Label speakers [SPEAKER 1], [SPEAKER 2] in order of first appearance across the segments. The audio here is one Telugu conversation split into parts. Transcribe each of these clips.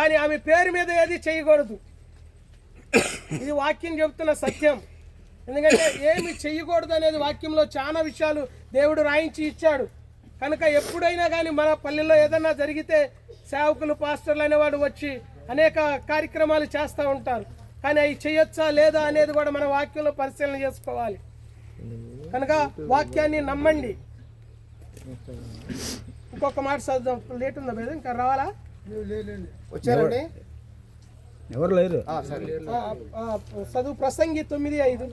[SPEAKER 1] కానీ ఆమె పేరు మీద ఏది చేయకూడదు. ఇది వాక్యం చెబుతున్న సత్యం. ఎందుకంటే ఏమి చెయ్యకూడదు అనేది వాక్యంలో చాలా విషయాలు దేవుడు రాయించి ఇచ్చాడు. కనుక ఎప్పుడైనా కానీ మన పల్లెల్లో ఏదన్నా జరిగితే సేవకులు, పాస్టర్లు అనేవాడు వచ్చి అనేక కార్యక్రమాలు చేస్తూ ఉంటారు. కానీ అవి చేయొచ్చా లేదా అనేది కూడా మన వాక్యంలో పరిశీలన చేసుకోవాలి. కనుక వాక్యాన్ని నమ్మండి. ఇంకొక మాట చదువుదాం. లేట్ ఉందా మీద? ఇంకా రావాలా? వచ్చారండి?
[SPEAKER 2] ఎవరు లేరు?
[SPEAKER 1] చదువు ప్రసంగి 9:5.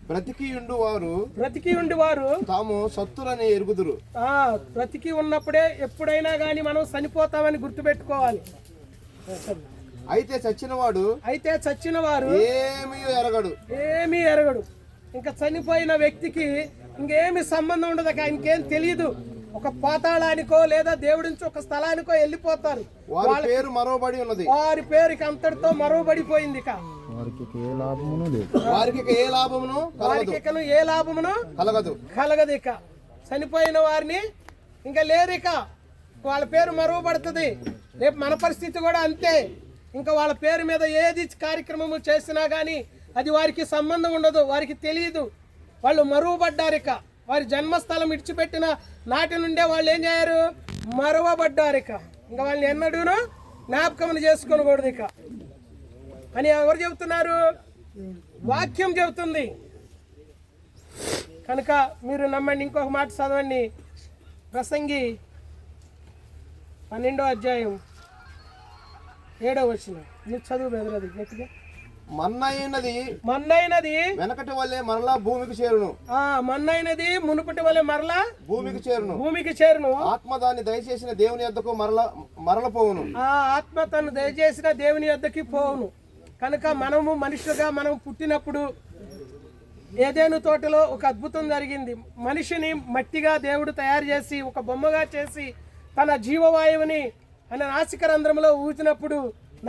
[SPEAKER 1] బ్రతికి ఉండి వారు
[SPEAKER 3] తాము సత్తులని ఎరుగుదురు.
[SPEAKER 1] బ్రతికి ఉన్నప్పుడే ఎప్పుడైనా గాని మనం చనిపోతామని గుర్తుపెట్టుకోవాలి.
[SPEAKER 3] అయితే చచ్చిన వారు ఏమీ ఎరగడు.
[SPEAKER 1] ఇంకా చనిపోయిన వ్యక్తికి ఇంకేమి సంబంధం ఉండదు. ఆయనకేం తెలియదు. ఒక పాతాళానికో లేదా దేవుడి నుంచి ఒక స్థలానికో వెళ్ళిపోతారు.
[SPEAKER 3] వారి పేరు మరోబడి ఉన్నది.
[SPEAKER 1] వారి పేరుకి అంతటితో మరోబడిపోయింది.
[SPEAKER 3] వారికి ఏ లాభమును
[SPEAKER 1] కలగదు. ఇక చనిపోయిన వారిని ఇంకా లేరు. ఇక వాళ్ళ పేరు మరువబడుతుంది. రేపు మన పరిస్థితి కూడా అంతే. ఇంకా వాళ్ళ పేరు మీద ఏది కార్యక్రమము చేసినా కానీ అది వారికి సంబంధం ఉండదు. వారికి తెలియదు. వాళ్ళు మరువబడ్డారు. ఇక వారి జన్మస్థలం ఇడిచిపెట్టిన నాటి నుండే వాళ్ళు ఏం చేయరు? మరువబడ్డారు. ఇక ఇంకా వాళ్ళని ఎన్నడూనూ జ్ఞాపకం చేసుకోకూడదు ఇక అని ఎవరు చెబుతున్నారు? వాక్యం చెబుతుంది. కనుక మీరు నమ్మండి. ఇంకొక మాట చదవండి. ప్రసంగి 12వ అధ్యాయం 7వ వచనం. నువ్వు చదువు బెదరది గట్టిగా.
[SPEAKER 3] మన్నైనది వెనకటి వల్లే మరలా భూమికి చేరును.
[SPEAKER 1] మన్నైనది మునుపటి వల్లే మరలా
[SPEAKER 3] భూమికి చేరును. ఆత్మ దాన్ని దయచేసిన దేవుని యొద్దకు మరలపోవును.
[SPEAKER 1] ఆత్మ తను దయచేసిన దేవుని యొద్దకి పోవును. కనుక మనము మనుషులుగా మనం పుట్టినప్పుడు ఏదేను తోటలో ఒక అద్భుతం జరిగింది. మనిషిని మట్టిగా దేవుడు తయారు చేసి ఒక బొమ్మగా చేసి తన జీవవాయువుని ఆయన నాసికరంధ్రంలో ఊదినప్పుడు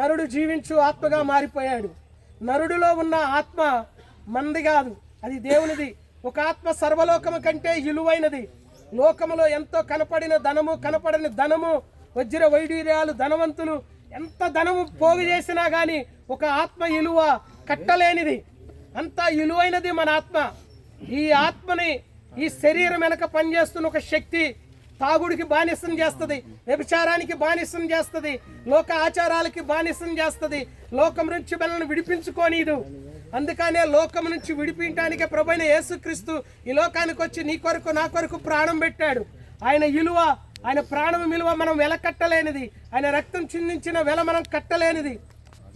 [SPEAKER 1] నరుడు జీవించు ఆత్మగా మారిపోయాడు. నరుడిలో ఉన్న ఆత్మ మంది కాదు, అది దేవునిది. ఒక ఆత్మ సర్వలోకము కంటే విలువైనది. లోకములో ఎంతో కనపడని ధనము, వజ్ర వైడూర్యాలు, ధనవంతులు ఎంత ధనము పోగు చేసినా కానీ ఒక ఆత్మ విలువ కట్టలేనిది. అంత విలువైనది మన ఆత్మ. ఈ ఆత్మని ఈ శరీరం వెనక పనిచేస్తున్న ఒక శక్తి తాగుడికి బానిసం చేస్తుంది, వ్యభిచారానికి బానిసం చేస్తుంది, లోక ఆచారాలకి బానిసం చేస్తుంది. లోకం నుంచి మనల్ని విడిపించుకోనీదు. అందుకనే లోకం నుంచి విడిపించడానికే ప్రభువైన యేసుక్రీస్తు ఈ లోకానికి వచ్చి నీ కొరకు నా కొరకు ప్రాణం పెట్టాడు. ఆయన విలువ, ఆయన ప్రాణం విలువ మనం వెల కట్టలేనిది. ఆయన రక్తం చిందించిన వెల మనం కట్టలేనిది.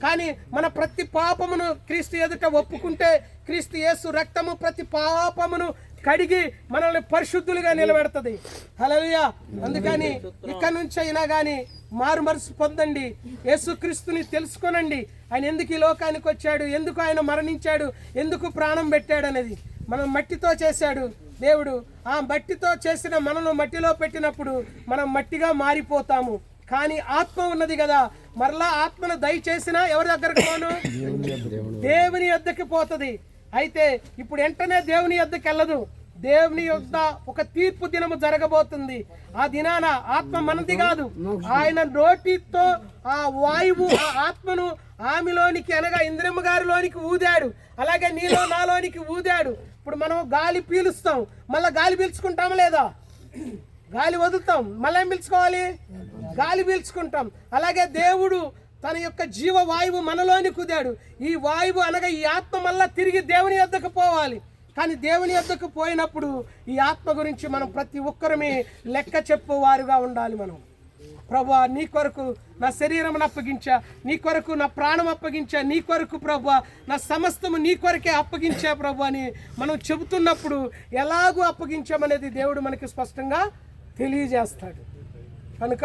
[SPEAKER 1] కానీ మన ప్రతి పాపమును క్రీస్తు ఎదుట ఒప్పుకుంటే క్రీస్తు యేసు రక్తము ప్రతి పాపమును కడిగి మనల్ని పరిశుద్ధులుగా నిలబెడుతుంది. హల్లెలూయా. అందుకని ఇక నుంచి అయినా కానీ మారు మనసు పొందండి. యేసుక్రీస్తుని తెలుసుకోనండి. ఆయన ఎందుకు ఈ లోకానికి వచ్చాడు, ఎందుకు ఆయన మరణించాడు, ఎందుకు ప్రాణం పెట్టాడు అనేది. మనం మట్టితో చేశాడు దేవుడు. ఆ మట్టితో చేసిన మనను మట్టిలో పెట్టినప్పుడు మనం మట్టిగా మారిపోతాము. కానీ ఆత్మ ఉన్నది కదా, మరలా ఆత్మను దయచేసినా ఎవరి దగ్గరకు పోను? దేవుని యొద్దకి పోతుంది. అయితే ఇప్పుడు వెంటనే దేవుని యొద్దకు వెళ్ళదు. దేవుని యొద్ద ఒక తీర్పు దినము జరగబోతుంది. ఆ దినాన ఆత్మ మనది కాదు. ఆయన నోటితో ఆ వాయువు, ఆ ఆత్మను ఆమెలోనికి అనగా ఇంద్రమ్మ గారిలోనికి ఊదాడు. అలాగే నీలో నాలోనికి ఊదాడు. ఇప్పుడు మనం గాలి పీలుస్తాం, మళ్ళీ గాలి పీల్చుకుంటామా లేదా? గాలి వదులుతాం, మళ్ళీ ఏం పీల్చుకోవాలి? గాలి పీల్చుకుంటాం. అలాగే దేవుడు తన యొక్క జీవ వాయువు మనలోని కుదాడు. ఈ వాయువు అనగా ఈ ఆత్మ మళ్ళా తిరిగి దేవుని యొద్దకు పోవాలి. కానీ దేవుని యొద్దకు పోయినప్పుడు ఈ ఆత్మ గురించి మనం ప్రతి ఒక్కరిని లెక్క చెప్పువారుగా ఉండాలి. మనం ప్రభువా నీ కొరకు నా శరీరం అప్పగించా, నీ కొరకు నా ప్రాణం అప్పగించా, నీ కొరకు ప్రభువా నా సమస్తము నీ కొరకే అప్పగించా ప్రభు అని మనం చెబుతున్నప్పుడు ఎలాగూ అప్పగించామనేది దేవుడు మనకి స్పష్టంగా తెలియజేస్తాడు. కనుక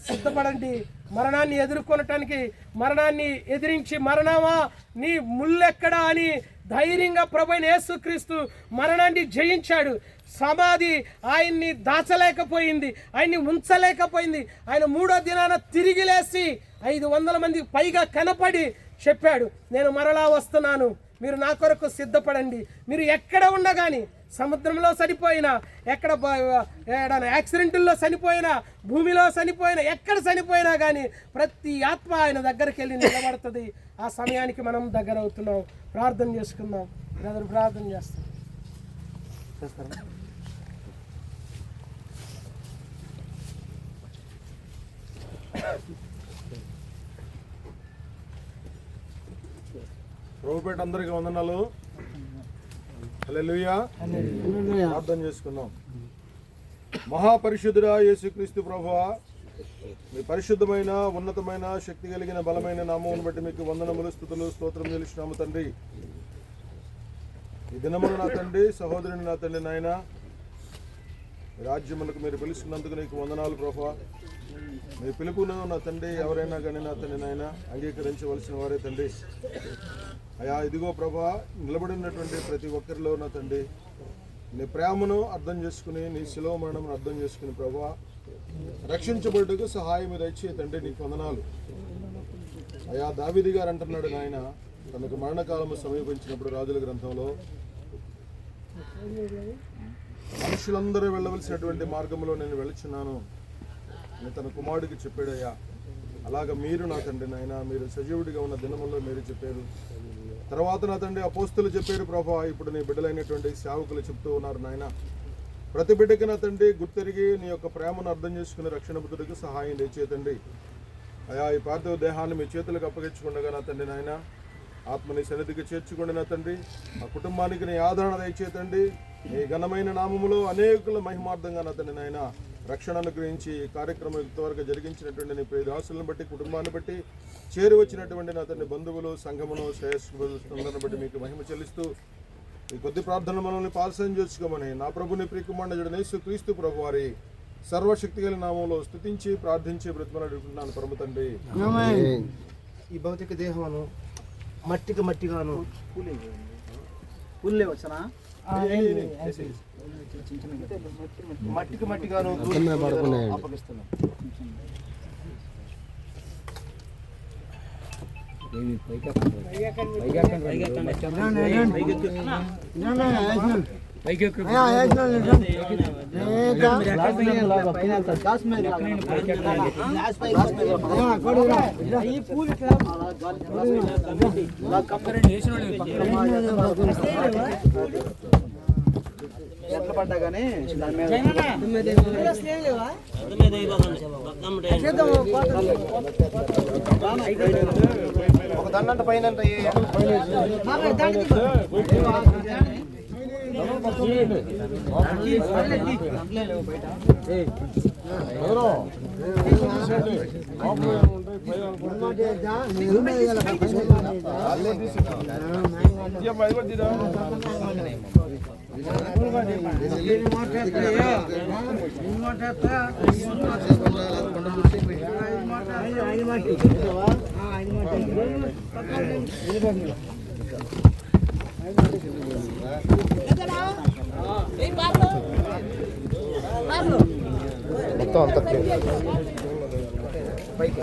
[SPEAKER 1] సిద్ధపడండి. మరణాన్ని ఎదుర్కొనటానికి, మరణాన్ని ఎదిరించి మరణమా నీ ముల్లెక్కడా అని ధైర్యంగా ప్రభువైన యేసుక్రీస్తు మరణాన్ని జయించాడు. సమాధి ఆయన్ని దాచలేకపోయింది, ఆయన్ని ఉంచలేకపోయింది. ఆయన 3వ దినాన తిరిగి లేచి 500 మంది పైగా కనపడి చెప్పాడు, నేను మరలా వస్తున్నాను, మీరు నా కొరకు సిద్ధపడండి. మీరు ఎక్కడ ఉన్నా కానీ, సముద్రంలో చనిపోయినా, ఎక్కడ యాక్సిడెంట్లో చనిపోయినా, భూమిలో చనిపోయినా, ఎక్కడ చనిపోయినా కానీ ప్రతి ఆత్మ ఆయన దగ్గరికి వెళ్ళి నిలబడుతుంది. ఆ సమయానికి మనం దగ్గర అవుతున్నాం. ప్రార్థన చేసుకుందాం. బ్రదర్ ప్రార్థన చేస్తాం.
[SPEAKER 4] ప్రభుపేట అందరికీ వందనాలు. హల్లెలూయా. ప్రార్థన చేసుకుందాం. మహాపరిశుద్ధుడా యేసుక్రీస్తు ప్రభువా, మీ పరిశుద్ధమైన ఉన్నతమైన శక్తి కలిగిన బలమైన నామమును బట్టి మీకు వందనములు, స్తుతులు, స్తోత్రం చెల్లిస్తున్నాము తండ్రి. ఈ దినమును నా తండ్రి, సహోదరుని నా తండ్రి నాయన, రాజ్యములకు మీరు పిలుస్తున్నందుకు నీకు వందనాలు ప్రభువా. మీ పిలుపును నా తండ్రి ఎవరైనా కానీ నా తండ్రి నాయన అంగీకరించవలసిన వారే తండ్రి. అయా ఇదిగో ప్రభా, నిలబడి ఉన్నటువంటి ప్రతి ఒక్కరిలో నా తండ్రి నీ ప్రేమను అర్థం చేసుకుని, నీ శిలువ మరణమును అర్థం చేసుకుని ప్రభా రక్షించబడుటకు సహాయం దయచే తండ్రి నీకు వందనాలు. అయా దావీదు గారు అంటున్నాడు నాయన, తనకు మరణకాలము సమీపించినప్పుడు రాజుల గ్రంథంలో మనుషులందరూ వెళ్ళవలసినటువంటి మార్గంలో నేను వెళుచున్నాను అని తన కుమారుడికి చెప్పాడయ్యా. అలాగ మీరు నా తండ్రి నాయన, మీరు సజీవుడిగా ఉన్న దినముల్లో మీరు చెప్పారు. తర్వాత నా తండ్రి అపోస్తులు చెప్పారు ప్రభా. ఇప్పుడు నీ బిడ్డలైనటువంటి సేవకులు చెప్తూ ఉన్నారు నాయన, ప్రతి బిడ్డకి నా తండ్రి గుర్తెరిగి నీ యొక్క ప్రేమను అర్థం చేసుకుని రక్షణ బుద్ధుడికి సహాయం తెచ్చేతండి. అయా ఈ పార్థివ దేహాన్ని మీ చేతులకు అప్పగించకుండా నా తండ్రి నాయన, ఆత్మని సన్నిధికి చేర్చుకోండి నా తండ్రి. ఆ కుటుంబానికి నీ ఆదరణ దయచేతండి. నీ ఘనమైన నామములో అనేకుల మహిమార్థంగా నా తండ్రి నాయన రక్షణను గురించి కార్యక్రమం ఇంతవరకు జరిగించినటువంటి నీ ప్రియ దాసులను బట్టి, కుటుంబాన్ని బట్టి, చేరి వచ్చినటువంటి నా తండ్రి బంధువులు, సంఘమును, శ్రేయస్సులను బట్టి మీకు మహిమ చెల్లిస్తూ ఈ కొద్ది ప్రార్థన మనల్ని పాల్సం చేసుకోమని నా ప్రభుని ప్రియకుమారుడు యేసుక్రీస్తు ప్రభు వారి సర్వశక్తి గల నామంలో స్తుతించి ప్రార్థించి బ్రతిమలాడుకుంటున్నాను పరమ తండ్రి.
[SPEAKER 3] ఈ భౌతిక దేహమును మట్టిగాను మట్టిగాను అప్పగిస్తున్నాను. ఎట్లా పడ్డా కానీ ఒక దండంట పైన మొత్తం అంత పైకి